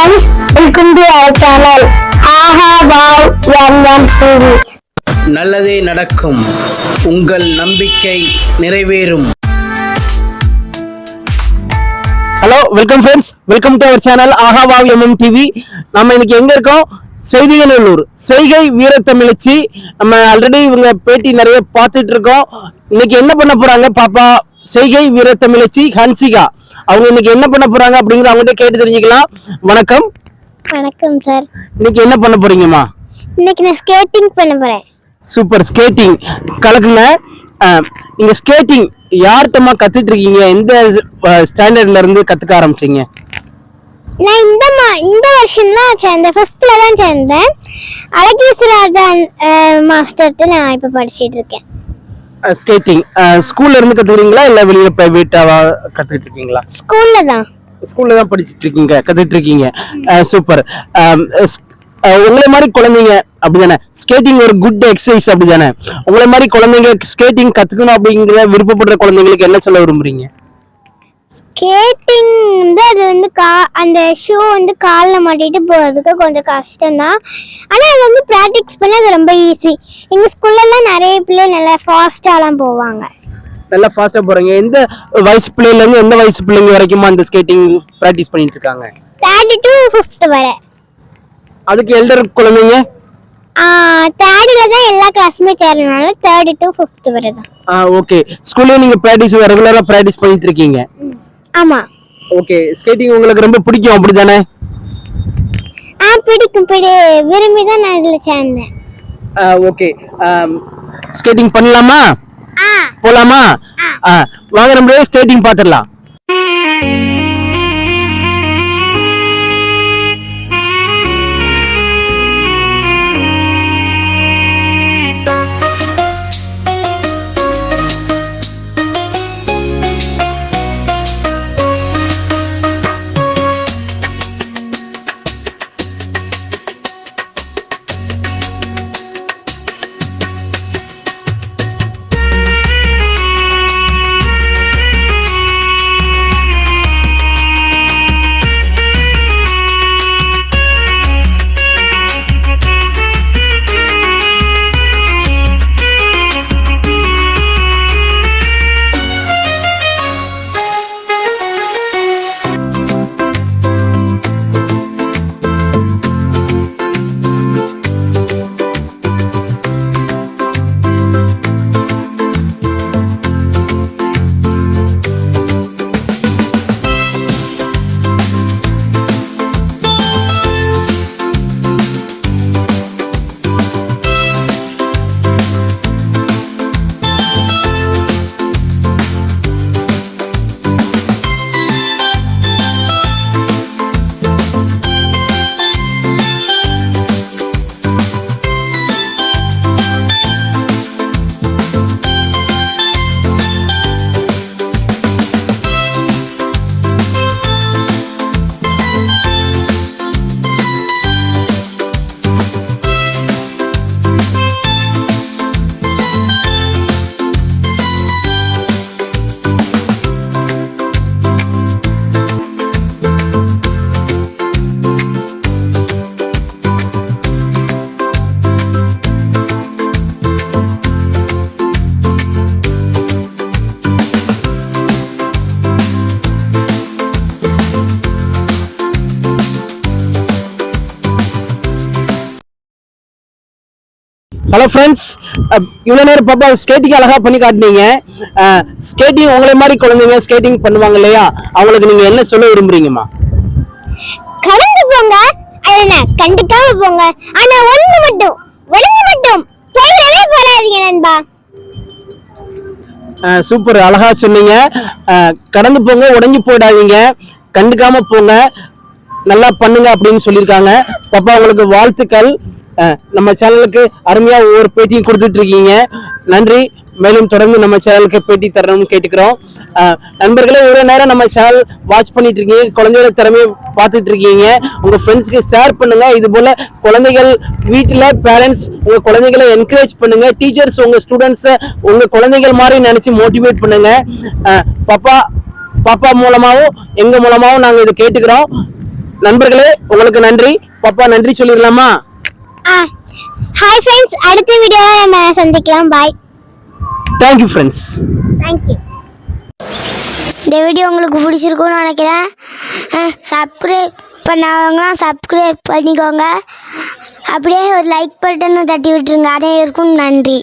friends, welcome to our channel. Aha wow TV. நல்லதே நடக்கும், உங்கள் நம்பிக்கை நிறைவேறும். Hello, welcome friends, welcome to our channel aha wow TV. நம்ம இன்னைக்கு எங்க இருக்கோம்? செய்திகளூர் செய்கை வீரத்தமிழச்சி. நம்ம ஆல்ரெடி இவங்க பேட்டி நிறைய பார்த்துட்டு இருக்கோம். இன்னைக்கு என்ன பண்ண போறாங்க பாப்பா? செய்கை வீரத்தமிழச்சி ஹன்சிகா அவங்க இன்னைக்கு என்ன பண்ண போறாங்க அப்படிங்கறத அவங்ககிட்ட கேட்டு தெரிஞ்சுக்கலாம். வணக்கம். வணக்கம் சார். இன்னைக்கு என்ன பண்ண போறீங்கம்மா? இன்னைக்கு நான் ஸ்கேட்டிங் பண்ண போறேன். சூப்பர், ஸ்கேட்டிங் கலக்குங்க. நீங்க ஸ்கேட்டிங் யார்கிட்டமா கத்துட்டு இருக்கீங்க? எந்த ஸ்டாண்டர்ட்ல இருந்து கத்துக்க ஆரம்பிச்சீங்க? நான் இந்த வருஷம் தான் சேர்ந்தேன், 5th தான் சேர்ந்தேன். அழகேசராஜா மாஸ்டர்ட்ட நான் இப்ப படிச்சிட்டு இருக்கேன். ஸ்கேட்டிங் ஸ்கூல்ல இருந்து கத்துக்கிறீங்களா இல்ல வெளியில பிரைவேட்டாவா கத்துக்கிட்டு இருக்கீங்களா? ஸ்கூல்ல தான் படிச்சிட்டு இருக்கீங்க, கத்துக்கிட்டு இருக்கீங்க. சூப்பர். உங்களை மாதிரி குழந்தைங்க அப்படிதானே, ஸ்கேட்டிங் ஒரு குட் எக்ஸசைஸ் அப்படிதானே? உங்களை மாதிரி குழந்தைங்க ஸ்கேட்டிங் கத்துக்கணும் அப்படிங்கிற விருப்பப்படுற குழந்தைங்களுக்கு என்ன சொல்ல விரும்புறீங்க? ஸ்கேட்டிங் அது அந்த ஷூ காலில் மாட்டிட்டு போகிறதுக்கு கொஞ்சம் கஷ்டம்தான். ஆனால் அது ப்ராக்டிஸ் பண்ண அது ரொம்ப ஈஸி. எங்கள் ஸ்கூல்லலாம் நிறைய பிள்ளை நல்லா ஃபாஸ்ட்டாலாம் போவாங்க. நல்லா ஃபாஸ்டா போறீங்க. எந்த வயசு பிள்ளைல இருந்து எந்த வயசு பிள்ளைங்க வரைக்கும் அந்த ஸ்கேட்டிங் பிராக்டிஸ் பண்ணிட்டு இருக்காங்க? 3rd to 5th வரை. அதுக்கு எல்டர் குழந்தைங்க 3rd தான் எல்லா கிளாஸுமே சேரனால 3rd to 5th வரை தான். ஓகே. ஸ்கூல்ல நீங்க பிராக்டிஸ் ரெகுலரா பிராக்டிஸ் பண்ணிட்டு இருக்கீங்க? ஆமா. ஓகே. ஸ்கேட்டிங் உங்களுக்கு ரொம்ப பிடிக்கும் அப்படிதானே? பிடிக்கும், விரும்பி தான் நான் இதுல சேர்ந்தேன். ஓகே. ஸ்கேட்டிங் பண்ணலாமா? போலாமா? வாங்க நம்ம ஸ்கேட்டிங் பாத்துடலாம். ஹலோ ஃப்ரெண்ட்ஸ், இவ்வளோ நேரம் பாப்பா ஸ்கேட்டிங் அழகா பண்ணி காட்டினீங்க. ஸ்கேட்டிங் உங்களை மாதிரி குழந்தைங்க ஸ்கேட்டிங் பண்ணுவாங்க இல்லையா, அவங்களுக்கு நீங்க என்ன சொல்ல விரும்புறீங்கம்மா? கடந்து போங்க, அதனா கண்டுக்காம போங்க. ஆனா ஒண்ணு மட்டும் போயிடவே போறாதீங்க நண்பா. சூப்பர், அழகா சொன்னீங்க. கடந்து போங்க, உடஞ்சி போயிடாதீங்க, கண்டுக்காம போங்க, நல்லா பண்ணுங்க அப்படின்னு சொல்லியிருக்காங்க. பாப்பா உங்களுக்கு வாழ்த்துக்கள். நம்ம சேனலுக்கு அருமையா ஒவ்வொரு பேட்டியும் கொடுத்துட்டு இருக்கீங்க, நன்றி. மேலும் தொடர்ந்து நம்ம சேனலுக்கு பேட்டி தரணும்னு கேட்டுக்கிறோம். நண்பர்களே, ஒரு நேரம் நம்ம சேனல் வாட்ச் பண்ணிட்டு இருக்கீங்க, குழந்தைகள திறமையை பார்த்துட்டு இருக்கீங்க, உங்க ஃப்ரெண்ட்ஸ்க்கு ஷேர் பண்ணுங்க. இது போல குழந்தைகள் வீட்டுல பேரண்ட்ஸ் உங்க குழந்தைகளை என்கரேஜ் பண்ணுங்க. டீச்சர்ஸ் உங்க ஸ்டூடெண்ட்ஸை உங்க குழந்தைகள் மாதிரி நினைச்சு மோட்டிவேட் பண்ணுங்க. பாப்பா மூலமாவும் எங்க மூலமாவும் நாங்க இதை கேட்டுக்கிறோம். நண்பர்களே உங்களுக்கு நன்றி. பாப்பா நன்றி சொல்லிடலாமா? ஹாய் ஃப்ரெண்ட்ஸ், அடுத்த வீடியோவில் நம்ம சந்திக்கலாம். பாய். Thank you friends. தேங்க்யூ. இந்த வீடியோ உங்களுக்கு பிடிச்சிருக்குன்னு நினைக்கிறேன். சப்ஸ்கிரைப் பண்ணாதவங்களாம் சப்ஸ்கிரைப் பண்ணிக்கோங்க. அப்படியே ஒரு லைக் பட்டனை தட்டி விட்டுருங்க. அனைவருக்கும் நன்றி.